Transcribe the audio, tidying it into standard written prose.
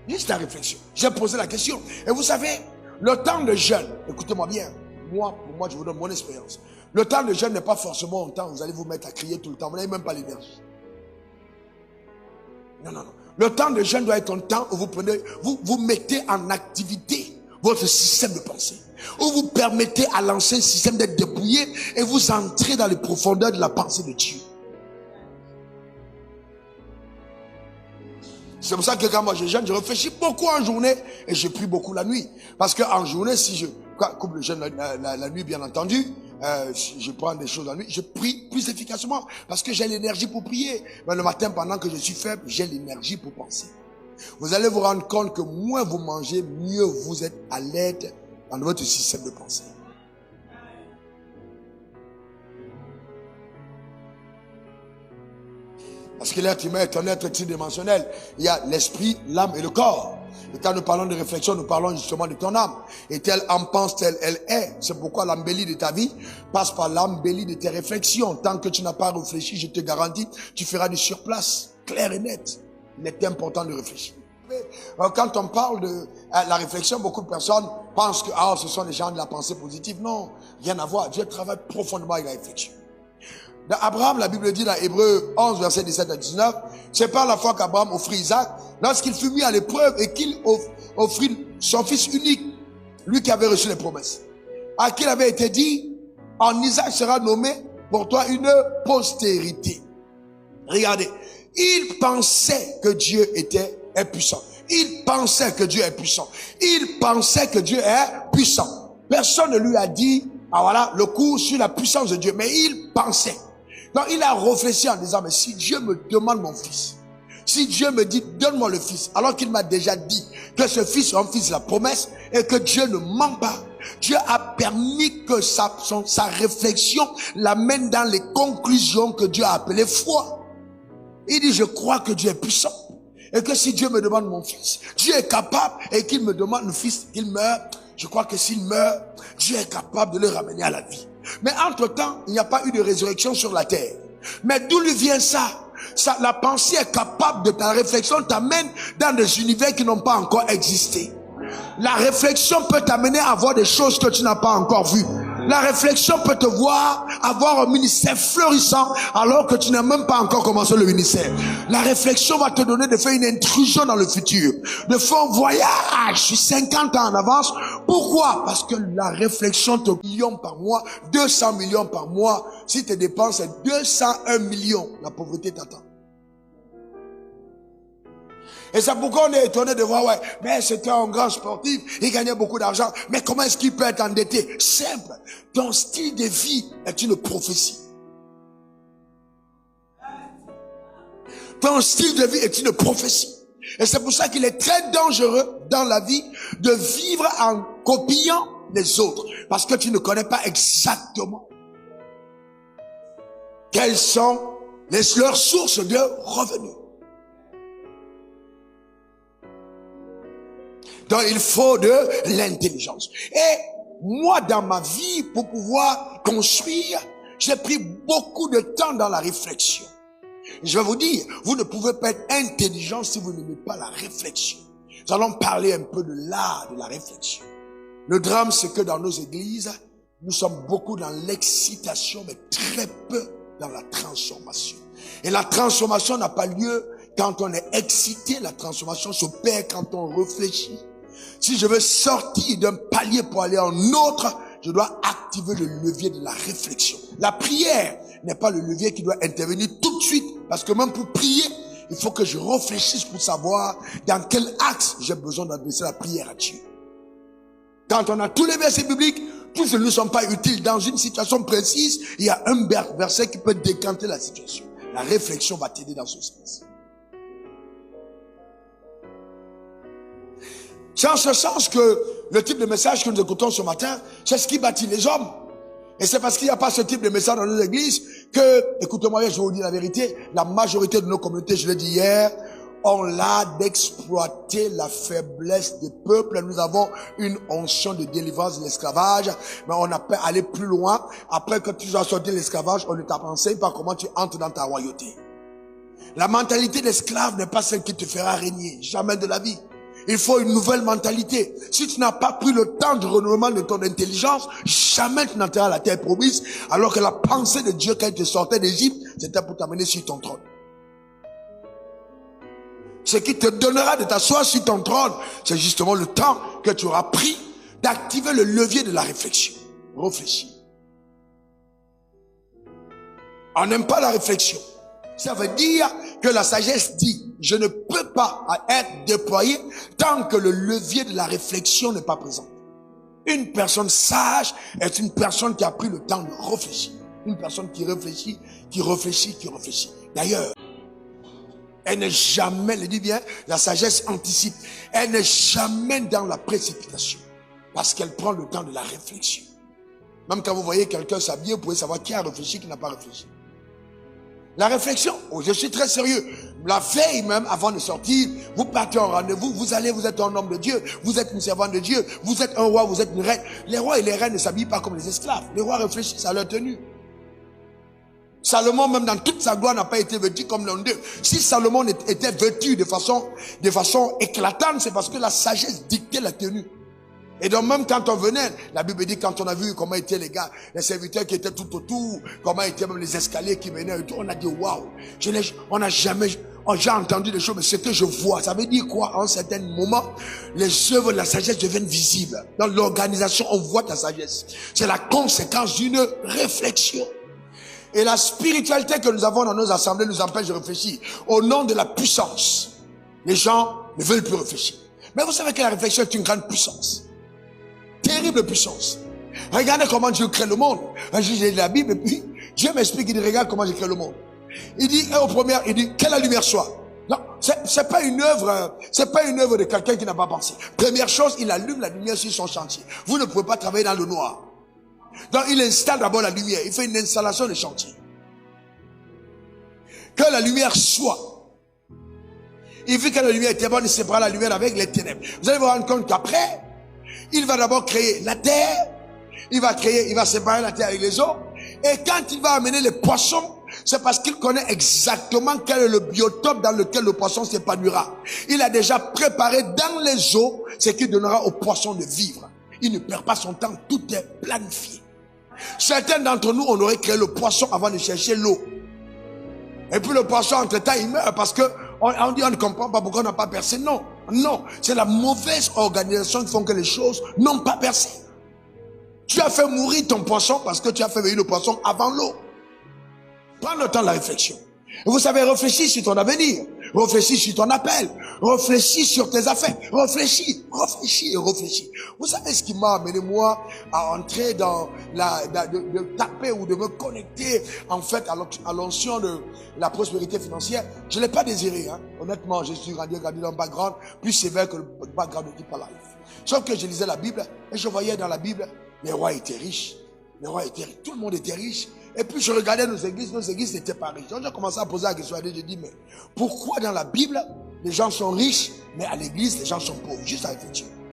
Juste la réflexion. J'ai posé la question. Et vous savez, le temps de jeûne, écoutez-moi bien, pour moi, je vous donne mon expérience. Le temps de jeûne n'est pas forcément un temps où vous allez vous mettre à crier tout le temps. Vous n'avez même pas l'énergie. Non, non, non. Le temps de jeûne doit être un temps où vous mettez en activité votre système de pensée. Où vous permettez à l'ancien système d'être dépouillé et vous entrez dans les profondeurs de la pensée de Dieu. C'est pour ça que quand moi je jeûne, je réfléchis beaucoup en journée et je prie beaucoup la nuit. Parce qu'en journée, si je coupe le jeûne la nuit, bien entendu, je prends des choses la nuit, je prie plus efficacement parce que j'ai l'énergie pour prier. Mais le matin, pendant que je suis faible, j'ai l'énergie pour penser. Vous allez vous rendre compte que moins vous mangez, mieux vous êtes à l'aide dans votre système de pensée. Parce que l'être humain est un être tridimensionnel. Il y a l'esprit, l'âme et le corps. Et quand nous parlons de réflexion, nous parlons justement de ton âme. Et telle âme pense, telle elle est. C'est pourquoi l'embellie de ta vie passe par l'embellie de tes réflexions. Tant que tu n'as pas réfléchi, je te garantis, tu feras du surplace, clair et net. Il est important de réfléchir. Quand on parle de la réflexion, beaucoup de personnes pensent que ce sont les gens de la pensée positive. Non, rien à voir. Dieu travaille profondément avec la réflexion. Dans Abraham, la Bible dit dans Hébreux 11, verset 17 à 19, c'est par la foi qu'Abraham offrit Isaac, lorsqu'il fut mis à l'épreuve et qu'il offrit son fils unique, lui qui avait reçu les promesses, à qui il avait été dit, en Isaac sera nommé pour toi une postérité. Regardez, il pensait que Dieu est puissant. Il pensait que Dieu est puissant. Il pensait que Dieu est puissant. Personne ne lui a dit, voilà, le coup sur la puissance de Dieu, mais il pensait. Donc il a réfléchi en disant, mais si Dieu me demande mon fils, si Dieu me dit, donne-moi le fils, alors qu'il m'a déjà dit que ce fils est un fils de la promesse et que Dieu ne ment pas, Dieu a permis que sa réflexion l'amène dans les conclusions que Dieu a appelées foi. Il dit, je crois que Dieu est puissant et que si Dieu me demande mon fils, Dieu est capable et qu'il me demande le fils, qu'il meurt. Je crois que s'il meurt, Dieu est capable de le ramener à la vie. Mais entre-temps, il n'y a pas eu de résurrection sur la terre. Mais d'où lui vient ça? La pensée est capable de ta réflexion, t'amène dans des univers qui n'ont pas encore existé. La réflexion peut t'amener à voir des choses que tu n'as pas encore vues. La réflexion peut te voir avoir un ministère florissant alors que tu n'as même pas encore commencé le ministère. La réflexion va te donner de faire une intrusion dans le futur, de faire un voyage sur 50 ans en avance. Pourquoi? Parce que la réflexion te millions par mois, 200 millions par mois. Si tes dépenses c'est 201 millions, la pauvreté t'attend. Et c'est pourquoi on est étonné de voir, mais c'était un grand sportif, il gagnait beaucoup d'argent, mais comment est-ce qu'il peut être endetté? Simple, ton style de vie est une prophétie. Ton style de vie est une prophétie. Et c'est pour ça qu'il est très dangereux dans la vie de vivre en copiant les autres. Parce que tu ne connais pas exactement quelles sont leurs sources de revenus. Donc il faut de l'intelligence. Et moi dans ma vie, pour pouvoir construire, j'ai pris beaucoup de temps dans la réflexion. Je vais vous dire, vous ne pouvez pas être intelligent si vous n'aimez pas la réflexion. Nous allons parler un peu de l'art de la réflexion. Le drame, c'est que dans nos églises, nous sommes beaucoup dans l'excitation, mais très peu dans la transformation. Et la transformation n'a pas lieu quand on est excité. La transformation s'opère quand on réfléchit. Si je veux sortir d'un palier pour aller à un autre, je dois activer le levier de la réflexion. La prière n'est pas le levier qui doit intervenir tout de suite. Parce que même pour prier, il faut que je réfléchisse pour savoir dans quel axe j'ai besoin d'adresser la prière à Dieu. Quand on a tous les versets bibliques, tous ne sont pas utiles. Dans une situation précise, il y a un verset qui peut décanter la situation. La réflexion va t'aider dans ce sens. C'est en ce sens que le type de message que nous écoutons ce matin, c'est ce qui bâtit les hommes. Et c'est parce qu'il n'y a pas ce type de message dans nos églises que, écoutez-moi bien, je vais vous dire la vérité, la majorité de nos communautés, je l'ai dit hier, ont l'art d'exploiter la faiblesse des peuples. Nous avons une onction de délivrance de l'esclavage, mais on a pu aller plus loin. Après que tu as sorti l'esclavage, on ne t'enseigne pas comment tu entres dans ta royauté. La mentalité d'esclave n'est pas celle qui te fera régner, jamais de la vie. Il faut une nouvelle mentalité. Si tu n'as pas pris le temps de renouvellement de ton intelligence, jamais tu n'entreras à la terre promise, alors que la pensée de Dieu quand il te sortait d'Égypte, c'était pour t'amener sur ton trône. Ce qui te donnera de t'asseoir sur ton trône, c'est justement le temps que tu auras pris d'activer le levier de la réflexion. Réfléchis. On n'aime pas la réflexion. Ça veut dire que la sagesse dit, je ne peux pas être déployé tant que le levier de la réflexion n'est pas présent. Une personne sage est une personne qui a pris le temps de réfléchir. Une personne qui réfléchit, qui réfléchit, qui réfléchit. D'ailleurs, elle n'est jamais, le dit bien, la sagesse anticipe. Elle n'est jamais dans la précipitation. Parce qu'elle prend le temps de la réflexion. Même quand vous voyez quelqu'un s'habiller, vous pouvez savoir qui a réfléchi, qui n'a pas réfléchi. La réflexion, oh, je suis très sérieux. La veille même, avant de sortir, vous partez en rendez-vous, vous allez, vous êtes un homme de Dieu, vous êtes une servante de Dieu, vous êtes un roi, vous êtes une reine. Les rois et les reines ne s'habillent pas comme les esclaves. Les rois réfléchissent à leur tenue. Salomon, même dans toute sa gloire, n'a pas été vêtu comme l'un d'eux. Si Salomon était vêtu de façon éclatante, c'est parce que la sagesse dictait la tenue. Et donc même quand on venait, la Bible dit quand on a vu comment étaient les gars, les serviteurs qui étaient tout autour, comment étaient même les escaliers qui venaient et tout, on a dit waouh, on n'a jamais, j'ai entendu des choses, mais ce que je vois, ça veut dire quoi? En un certain moment, les œuvres de la sagesse deviennent visibles. Dans l'organisation, on voit ta sagesse. C'est la conséquence d'une réflexion. Et la spiritualité que nous avons dans nos assemblées nous empêche de réfléchir. Au nom de la puissance, les gens ne veulent plus réfléchir. Mais vous savez que la réflexion est une grande puissance. Terrible puissance. Regardez comment Dieu crée le monde. J'ai lu la Bible et puis Dieu m'explique, il dit regarde comment j'ai créé le monde. Il dit au premier, il dit que la lumière soit. Non, c'est pas une œuvre de quelqu'un qui n'a pas pensé. Première chose, il allume la lumière sur son chantier. Vous ne pouvez pas travailler dans le noir. Donc il installe d'abord la lumière, il fait une installation de chantier. Que la lumière soit. Il vit que la lumière était bonne, il sépare la lumière avec les ténèbres. Vous allez vous rendre compte qu'après, il va d'abord créer la terre, il va séparer la terre avec les eaux, et quand il va amener les poissons, c'est parce qu'il connaît exactement quel est le biotope dans lequel le poisson s'épanouira. Il a déjà préparé dans les eaux ce qui donnera aux poissons de vivre. Il ne perd pas son temps, tout est planifié. Certains d'entre nous, on aurait créé le poisson avant de chercher l'eau. Et puis le poisson, entre-temps, il meurt parce que on dit on ne comprend pas pourquoi on n'a pas percé. Non, c'est la mauvaise organisation qui font que les choses n'ont pas percé. Tu as fait mourir ton poisson parce que tu as fait veiller le poisson avant l'eau. Prends le temps de la réflexion. Et vous savez, réfléchis sur ton avenir. Réfléchis sur ton appel. Réfléchis sur tes affaires. Réfléchis. Vous savez ce qui m'a amené moi à entrer dans de taper ou de me connecter en fait à l'onction de la prospérité financière. Je l'ai pas désiré, hein. Honnêtement, je suis grandi dans un background plus sévère que le background de Deep Life. Sauf que je lisais la Bible et je voyais dans la Bible, les rois étaient riches. Les rois étaient riches. Tout le monde était riche. Et puis je regardais nos églises n'étaient pas riches. Donc j'ai commencé à poser la question à Dieu, je dis, mais pourquoi dans la Bible, les gens sont riches, mais à l'église, les gens sont pauvres? Juste à réfléchir.